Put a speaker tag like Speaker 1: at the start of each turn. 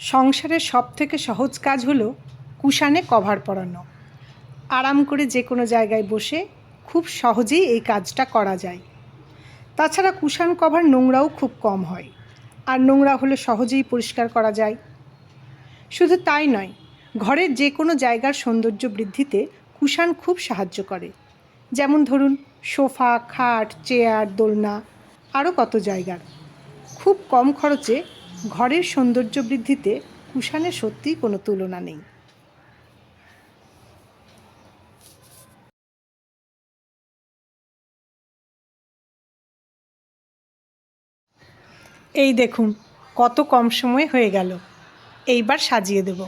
Speaker 1: সংসারের সবথেকে সহজ কাজ হলো কুশানে কভার পরানো। আরাম করে যে কোনো জায়গায় বসে খুব সহজেই এই কাজটা করা যায়। তাছাড়া কুশান কভার নোংরাও খুব কম হয়, আর নোংরা হলে সহজেই পরিষ্কার করা যায়। শুধু তাই নয়, ঘরের যে কোনো জায়গার সৌন্দর্য বৃদ্ধিতে কুশান খুব সাহায্য করে। যেমন ধরুন সোফা, খাট, চেয়ার, দোলনা, আরও কত জায়গার। খুব কম খরচে ঘরের সৌন্দর্য বৃদ্ধিতে কুশানের সত্যিই কোনো তুলনা নেই। এই দেখুন, কত কম সময়ে হয়ে গেল। এইবার সাজিয়ে দেব।